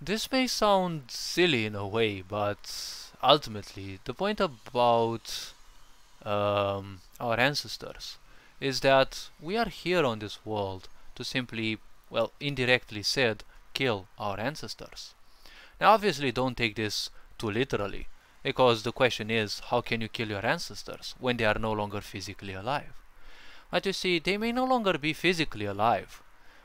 This may sound silly in a way, but ultimately, the point about our ancestors is that we are here on this world to simply, well, indirectly said, kill our ancestors. Now, obviously, don't take this too literally, because the question is, how can you kill your ancestors when they are no longer physically alive? But you see, they may no longer be physically alive,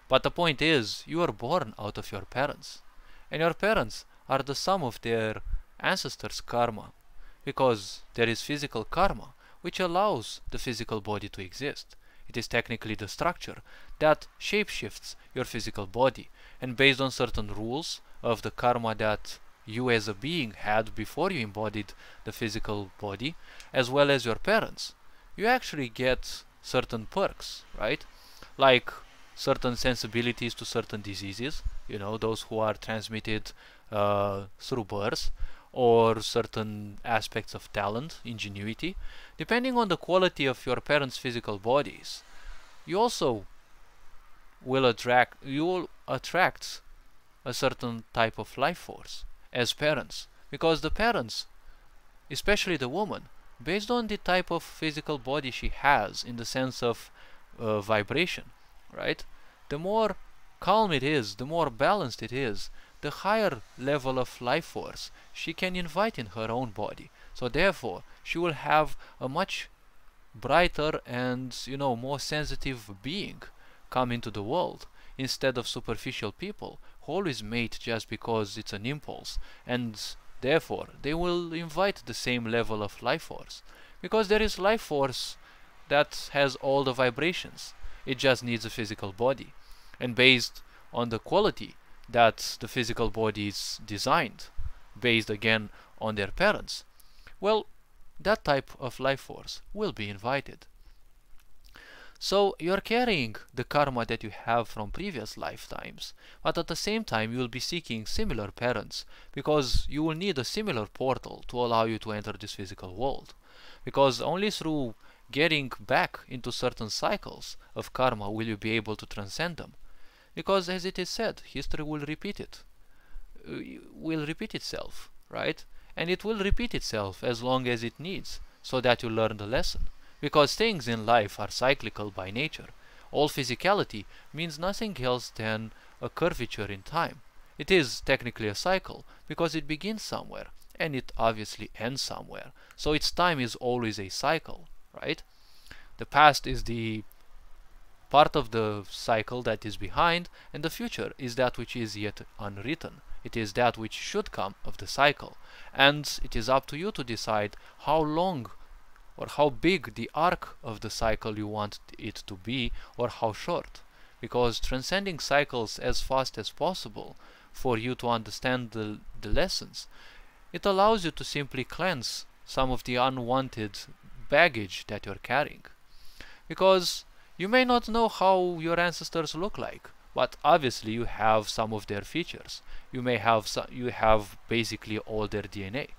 but the point is, you are born out of your parents, and your parents are the sum of their ancestors' karma, because there is physical karma, which allows the physical body to exist. It is technically the structure that shapeshifts your physical body, and based on certain rules of the karma that you as a being had before you embodied the physical body, as well as your parents, you actually get certain perks, right? Like certain sensibilities to certain diseases, those who are transmitted through birth, or certain aspects of talent, ingenuity. Depending on the quality of your parents' physical bodies, you also will attract a certain type of life force as parents, because the parents, especially the woman, based on the type of physical body she has in the sense of vibration, right? The more calm it is, the more balanced it is, the higher level of life force she can invite in her own body. So therefore, she will have a much brighter and more sensitive being come into the world, instead of superficial people who always mate just because it's an impulse, and therefore they will invite the same level of life force, because there is life force that has all the vibrations. It just needs a physical body, and based on the quality that the physical body is designed, based again on their parents, well, that type of life force will be invited. So you're carrying the karma that you have from previous lifetimes, but at the same time you will be seeking similar parents, because you will need a similar portal to allow you to enter this physical world. Because only through getting back into certain cycles of karma will you be able to transcend them. Because as it is said, history will repeat itself, right? And it will repeat itself as long as it needs, so that you learn the lesson. Because things in life are cyclical by nature. All physicality means nothing else than a curvature in time. It is technically a cycle, because it begins somewhere, and it obviously ends somewhere. So its time is always a cycle, right? The past is the part of the cycle that is behind, and the future is that which is yet unwritten. It is that which should come of the cycle, and it is up to you to decide how long or how big the arc of the cycle you want it to be, or how short. Because transcending cycles as fast as possible for you to understand the lessons, it allows you to simply cleanse some of the unwanted baggage that you're carrying. Because you may not know how your ancestors look like, but obviously you have some of their features. You have basically all their DNA.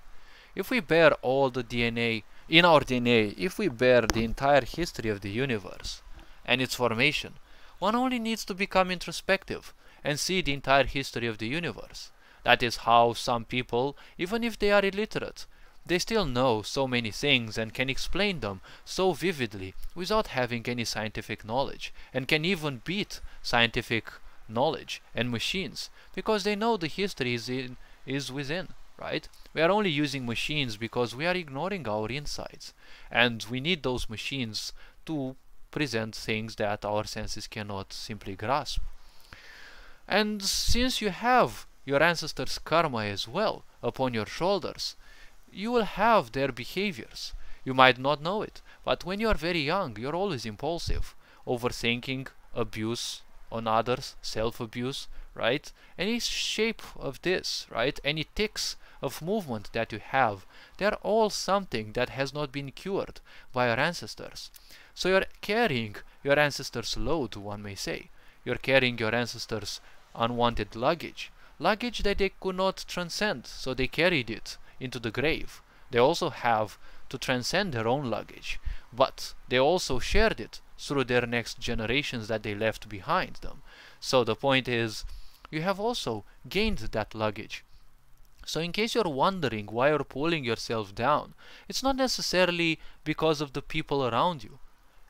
If we bear all the DNA in our DNA, if we bear the entire history of the universe and its formation, one only needs to become introspective and see the entire history of the universe. That is how some people, even if they are illiterate, they still know so many things and can explain them so vividly without having any scientific knowledge, and can even beat scientific knowledge and machines, because they know the history is within. Right? We are only using machines because we are ignoring our insides, and we need those machines to present things that our senses cannot simply grasp. And since you have your ancestors' karma as well upon your shoulders, you will have their behaviors. You might not know it, but when you are very young, you're always impulsive, overthinking, abuse on others, self-abuse, right? Any shape of this, right? Any tics of movement that you have, they're all something that has not been cured by your ancestors. So you're carrying your ancestors' load, one may say. You're carrying your ancestors' unwanted luggage. Luggage that they could not transcend, so they carried it into the grave. They also have to transcend their own luggage, but they also shared it through their next generations that they left behind them. So the point is, you have also gained that luggage. So in case you're wondering why you're pulling yourself down, it's not necessarily because of the people around you.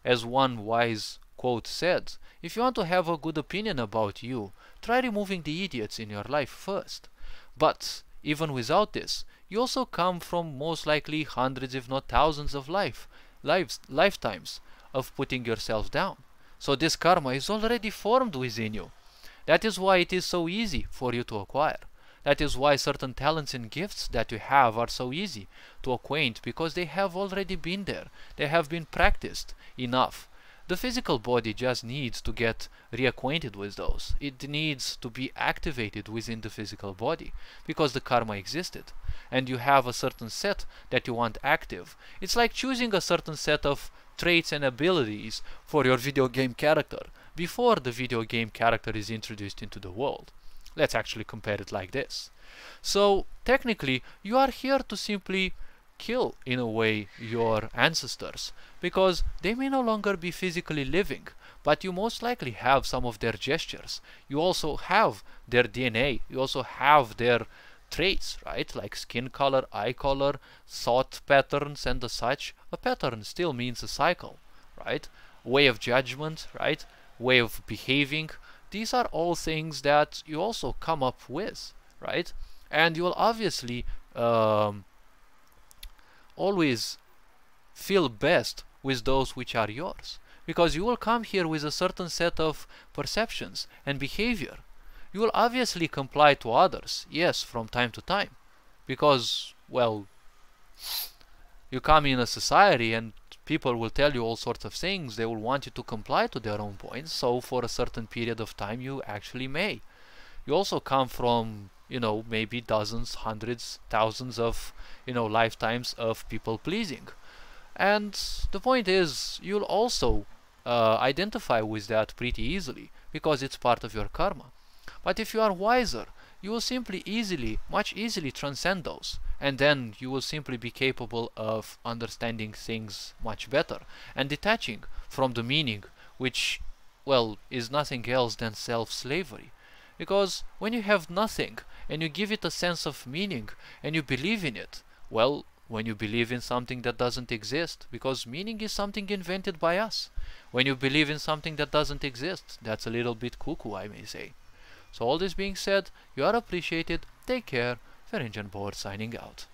As one wise quote said, if you want to have a good opinion about you, try removing the idiots in your life first. But even without this, you also come from most likely hundreds if not thousands of lifetimes of putting yourself down. So this karma is already formed within you. That is why it is so easy for you to acquire. That is why certain talents and gifts that you have are so easy to acquaint, because they have already been there. They have been practiced enough. The physical body just needs to get reacquainted with those. It needs to be activated within the physical body because the karma existed. And you have a certain set that you want active. It's like choosing a certain set of traits and abilities for your video game character before the video game character is introduced into the world. Let's actually compare it like this. So technically you are here to simply kill, in a way, your ancestors, because they may no longer be physically living, but you most likely have some of their gestures. You also have their DNA, you also have their traits, right? Like skin color, eye color, thought patterns and the such. A pattern still means a cycle, right? Way of judgment, right? Way of behaving. These are all things that you also come up with, right? And you will obviously always feel best with those which are yours, because you will come here with a certain set of perceptions and behavior. You will obviously comply to others, yes, from time to time, because, well, you come in a society and people will tell you all sorts of things. They will want you to comply to their own points, so for a certain period of time you actually may. You also come from, maybe dozens, hundreds, thousands of, lifetimes of people pleasing. And the point is, you'll also identify with that pretty easily, because it's part of your karma. But if you are wiser, you will simply much easily transcend those, and then you will simply be capable of understanding things much better and detaching from the meaning, which, well, is nothing else than self-slavery. Because when you have nothing and you give it a sense of meaning and you believe in it, well, when you believe in something that doesn't exist, because meaning is something invented by us. When you believe in something that doesn't exist, that's a little bit cuckoo, I may say. So all this being said, you are appreciated, take care, Ferenc Board signing out.